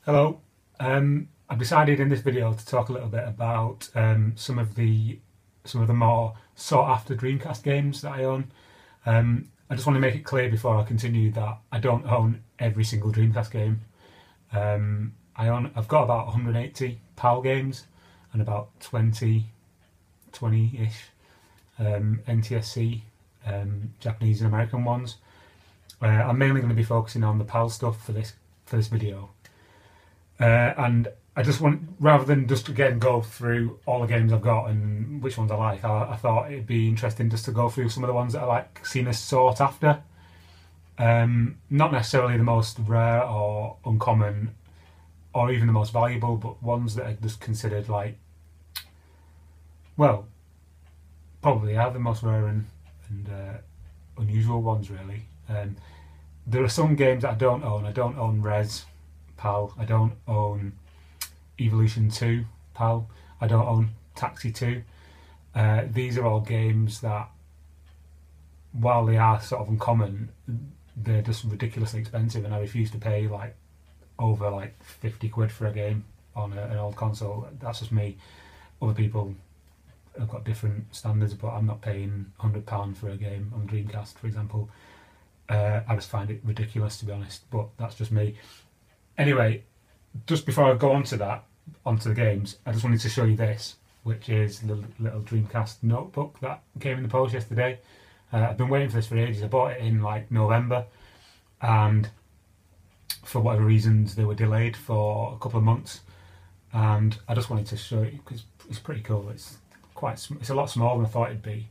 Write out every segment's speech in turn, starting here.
Hello. I've decided in this video to talk a little bit about some of the more sought after Dreamcast games that I own. I just want to make it clear before I continue that I don't own every single Dreamcast game. I've got about 180 PAL games and about 20-ish NTSC Japanese and American ones. I'm mainly going to be focusing on the PAL stuff for this video. And I just want, rather than just again go through all the games I've got and which ones I like, I thought it'd be interesting just to go through some of the ones that I like seen as sought after. Not necessarily the most rare or uncommon or even the most valuable, but ones that are just considered like, well, probably are the most rare and unusual ones really. There are some games that I don't own. I don't own Res PAL. I don't own Evolution 2 PAL. I don't own Taxi 2. These are all games that, while they are sort of uncommon, they're just ridiculously expensive, and I refuse to pay like over like 50 quid for a game on an old console. That's just me. Other people have got different standards, but I'm not paying £100 for a game on Dreamcast, for example. I just find it ridiculous, to be honest, but that's just me. Anyway, just before I go onto the games, I just wanted to show you this, which is the little Dreamcast notebook that came in the post yesterday. I've been waiting for this for ages. I bought it in like November, and for whatever reasons they were delayed for a couple of months, and I just wanted to show you because it's pretty cool. It's a lot smaller than I thought it'd be.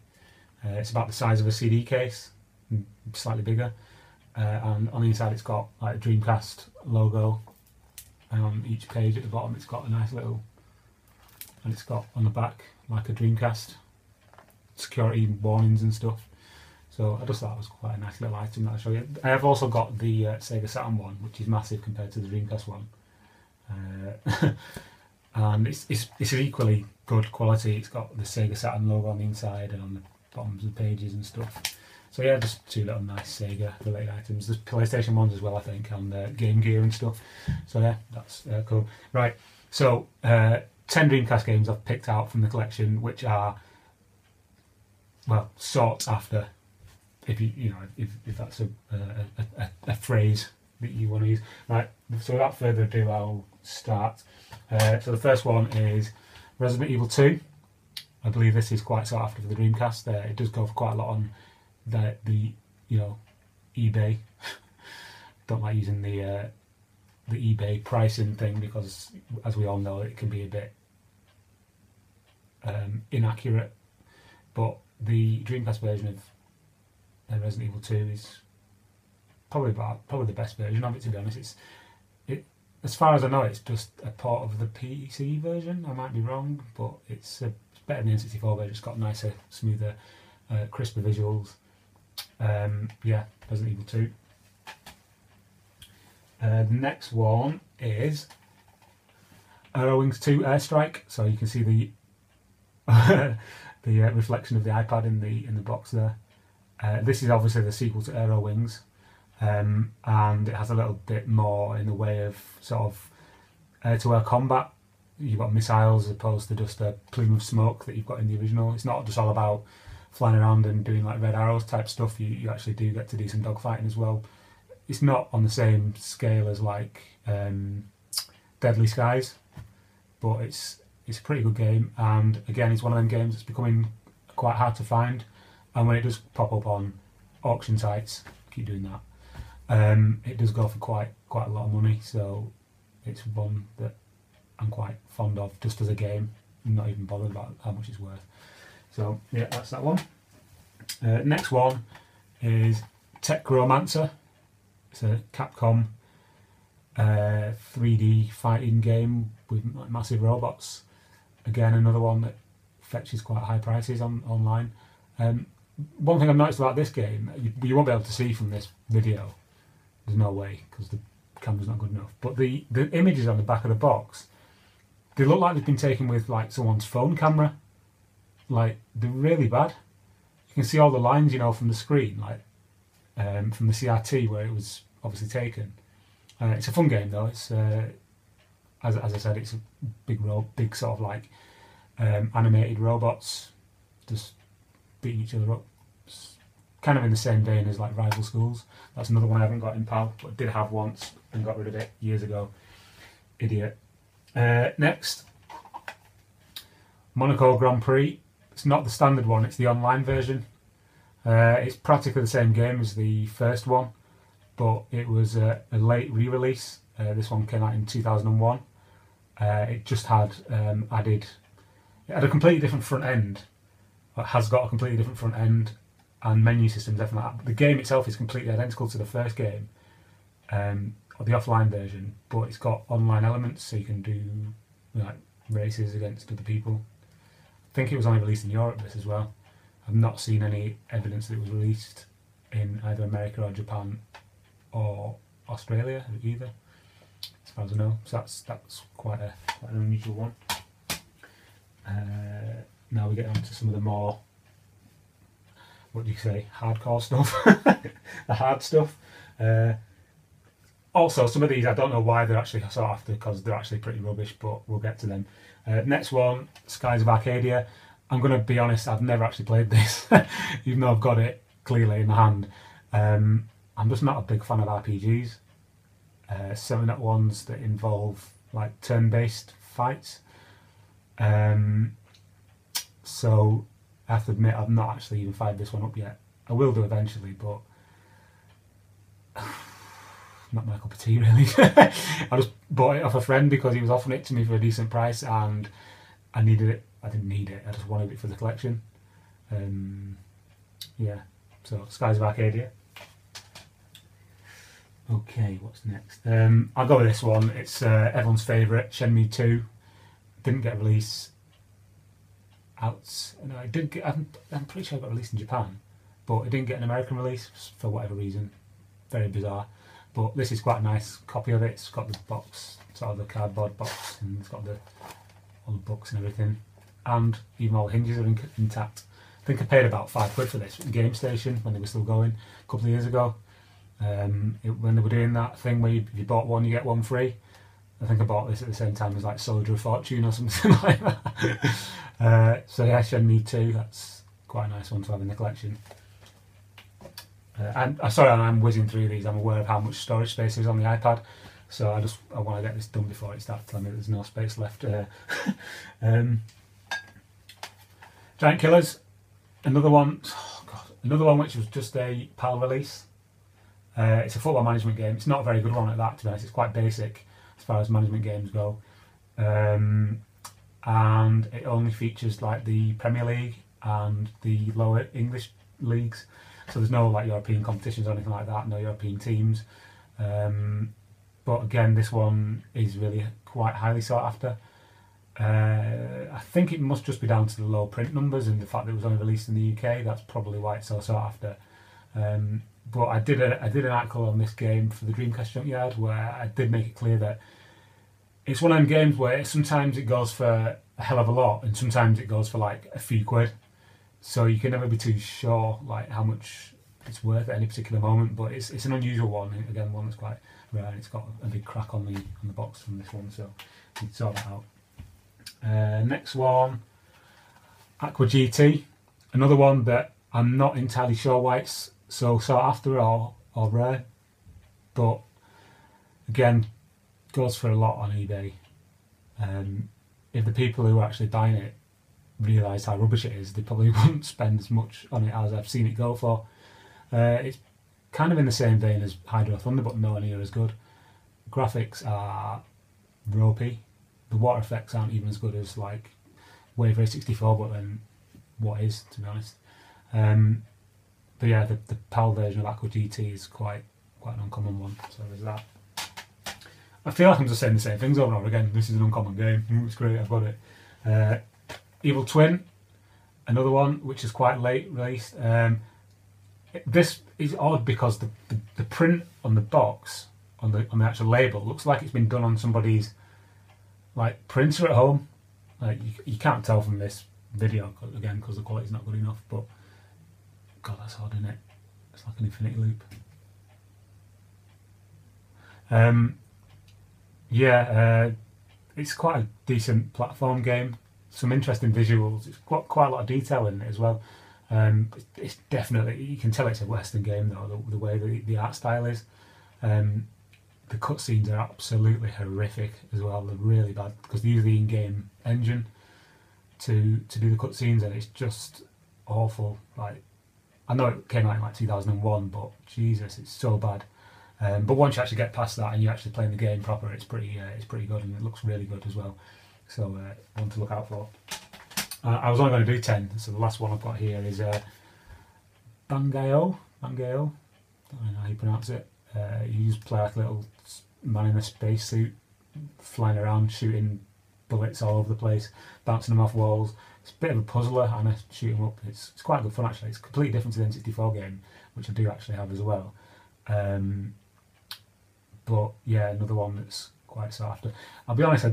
It's about the size of a CD case, slightly bigger. And on the inside it's got like a Dreamcast logo, and on each page at the bottom it's got a nice little, and it's got on the back like a Dreamcast security warnings and stuff. So I just thought it was quite a nice little item that I'll show you. I have also got the Sega Saturn one, which is massive compared to the Dreamcast one, and it's equally good quality. It's got the Sega Saturn logo on the inside and on the bottoms of the pages and stuff. So yeah, just two little nice Sega related items. There's PlayStation ones as well, I think, and Game Gear and stuff. So yeah, that's cool. Right, so 10 Dreamcast games I've picked out from the collection, which are, well, sought after. If that's a phrase that you want to use. Right, so without further ado, I'll start. So the first one is Resident Evil 2. I believe this is quite sought after for the Dreamcast. It does go for quite a lot on the eBay. Don't like using the eBay pricing thing because, as we all know, it can be a bit inaccurate. But the Dreamcast version of Resident Evil 2 is probably the best version of it. To be honest, as far as I know, it's just a port of the PC version. I might be wrong, but it's better than the N64 version. It's got nicer, smoother, crisper visuals. Yeah, Resident Evil 2. The next one is Wings 2 Airstrike. So you can see the the reflection of the iPad in the box there. This is obviously the sequel to Aero Wings, and it has a little bit more in the way of sort of air-to-air combat. You've got missiles as opposed to just a plume of smoke that you've got in the original. It's not just all about flying around and doing like red arrows type stuff. You actually do get to do some dogfighting as well. It's not on the same scale as like Deadly Skies, but it's a pretty good game. And again, it's one of them games that's becoming quite hard to find. And when it does pop up on auction sites, keep doing that. It does go for quite a lot of money. So it's one that I'm quite fond of just as a game. I'm not even bothered about how much it's worth. So yeah, that's that one. Next one is Techromancer. It's a Capcom 3D fighting game with massive robots. Again, another one that fetches quite high prices online. One thing I've noticed about this game, you won't be able to see from this video. There's no way because the camera's not good enough. But the images on the back of the box, they look like they've been taken with like someone's phone camera. Like, they're really bad. You can see all the lines, from the screen, like from the CRT where it was obviously taken. It's a fun game though. It's as I said, it's a big sort of like animated robots just beating each other up. It's kind of in the same vein as like Rival Schools. That's another one I haven't got in PAL, but did have once and got rid of it years ago. Idiot. Next, Monaco Grand Prix. It's not the standard one, it's the online version. It's practically the same game as the first one, but it was a late re-release. This one came out in 2001. It just had it had a completely different front end. It has got a completely different front end and menu systems, everything like that. The game itself is completely identical to the first game, or the offline version, but it's got online elements, so you can do like races against other people. I think it was only released in Europe, this as well. I've not seen any evidence that it was released in either America or Japan or Australia either, as far as I know. So that's quite an unusual one. Now we get on to some of the more, what do you say, hardcore stuff, the hard stuff. Also, some of these I don't know why they're actually sought after, because they're actually pretty rubbish, but we'll get to them. Next one, Skies of Arcadia. I'm going to be honest, I've never actually played this, even though I've got it clearly in my hand. I'm just not a big fan of RPGs, certainly not ones that involve like turn-based fights. So I have to admit I've not actually even fired this one up yet. I will do eventually, but not my cup of tea really. I just bought it off a friend because he was offering it to me for a decent price and I needed it. I didn't need it, I just wanted it for the collection. Yeah, so Skies of Arcadia. Okay, what's next? I'll go with this one. It's everyone's favourite, Shenmue 2. Didn't get a release out. No, it did get, I'm pretty sure it got released in Japan, but it didn't get an American release for whatever reason. Very bizarre. But this is quite a nice copy of it. It's got the box, sort of the cardboard box, and it's got all the books and everything. And even all the hinges are intact. I think I paid about £5 for this at the Game Station when they were still going a couple of years ago. When they were doing that thing where if you bought one you get one free. I think I bought this at the same time as like Soldier of Fortune or something like that. So yeah, Shenmue 2, that's quite a nice one to have in the collection. And sorry, I'm whizzing through these. I'm aware of how much storage space is on the iPad, so I want to get this done before it starts telling me there's no space left. Giant Killers, another one. Oh God, another one which was just a PAL release. It's a football management game. It's not a very good one at that, to be honest. It's quite basic as far as management games go, and it only features like the Premier League and the lower English leagues. So there's no like European competitions or anything like that, no European teams. But again, this one is really quite highly sought after. I think it must just be down to the low print numbers and the fact that it was only released in the UK. That's probably why it's so sought after. But I did an article on this game for the Dreamcast Junkyard where I did make it clear that it's one of them games where sometimes it goes for a hell of a lot and sometimes it goes for like a few quid. So you can never be too sure like how much it's worth at any particular moment. But it's an unusual one. Again, one that's quite rare, and it's got a big crack on the box from this one. So you can sort that out. Next one, Aqua GT, another one that I'm not entirely sure why it's so sought after or rare, but again goes for a lot on eBay. If the people who are actually buying it realise how rubbish it is, they probably wouldn't spend as much on it as I've seen it go for. It's kind of in the same vein as Hydro Thunder, but nowhere near as good. Graphics are ropey. The water effects aren't even as good as like Wave Race 64, but then what is, to be honest. But yeah, the PAL version of Aqua GT is quite an uncommon one, so there's that. I feel like I'm just saying the same things over and over again. This is an uncommon game. It's great, I've got it. Evil Twin, another one which is quite late released. This is odd because the print on the box, on the actual label, looks like it's been done on somebody's like printer at home. Like you can't tell from this video again because the quality's not good enough. But God, that's hard, isn't it? It's like an infinity loop. Yeah, it's quite a decent platform game. Some interesting visuals. It's got quite a lot of detail in it as well. It's definitely, you can tell it's a Western game though, the way the art style is. The cutscenes are absolutely horrific as well. They're really bad because they use the in-game engine to do the cutscenes, and it's just awful. Like, I know it came out in like 2001, but Jesus, it's so bad. But once you actually get past that and you actually playing the game proper, it's pretty good, and it looks really good as well. So one to look out for. I was only going to do 10, so the last one I've got here is Bangayo. I don't know how you pronounce it. You just play like a little man in a spacesuit, flying around, shooting bullets all over the place, bouncing them off walls. It's a bit of a puzzler and a shoot 'em up. It's quite good fun actually. It's completely different to the N64 game, which I do actually have as well. But yeah, another one that's quite sought after. I'll be honest,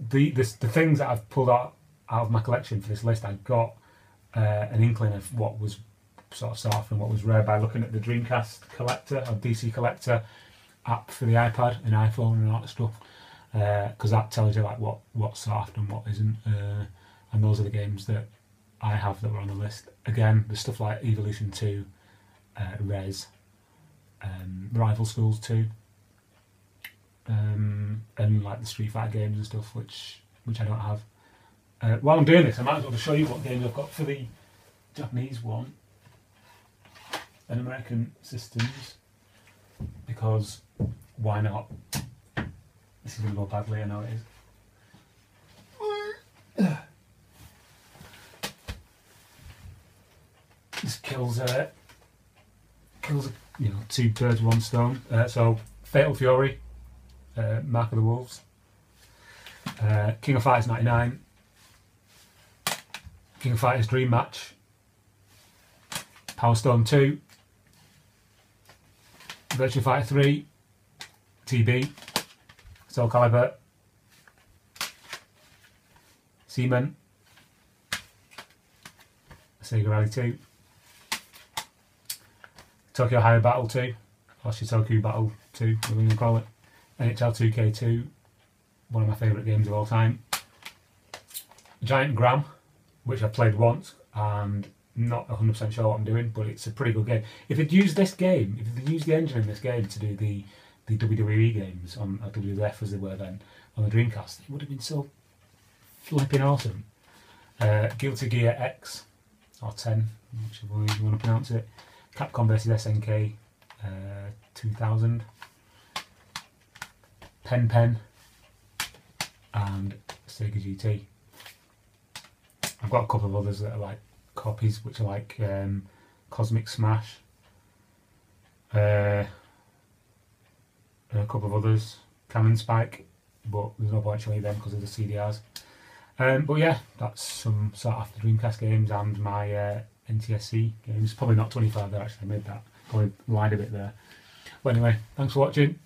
the things that I've pulled out of my collection for this list, I got an inkling of what was sort of sought after and what was rare by looking at the Dreamcast collector or DC collector app for the iPad and iPhone and all that stuff, because that tells you like what's sought after and what isn't, and those are the games that I have that were on the list. Again, there's stuff like Evolution 2, Res, Rival Schools 2, and like the Street Fighter games and stuff, which I don't have. While I'm doing this, I might as well show you what games I've got for the Japanese one and American systems, because why not? This is going to go badly, I know it is. This kills two birds with one stone. So Fatal Fury, Mark of the Wolves, King of Fighters 99, King of Fighters Dream Match, Power Stone 2, Virtua Fighter 3, TB, Soul Calibur, Seaman, Sega Rally 2, Tokyo High Battle 2, or Shitoku Battle 2, whatever you call it, NHL 2K2, one of my favourite games of all time, Giant Gram, which I've played once and not 100% sure what I'm doing, but it's a pretty good game. If they'd used this game, if they'd used the engine in this game to do the WWE games on WWF as they were then on the Dreamcast, it would have been so flipping awesome. Guilty Gear X, or 10, whichever way you want to pronounce it, Capcom vs SNK 2000, Pen, and Sega GT. I've got a couple of others that are like copies, which are like Cosmic Smash, and a couple of others, Cannon Spike, but there's no point showing them because of the CDRs. But yeah, that's some sort of the Dreamcast games and my NTSC games. Probably not 25 there actually, I made that, probably lied a bit there. But anyway, thanks for watching.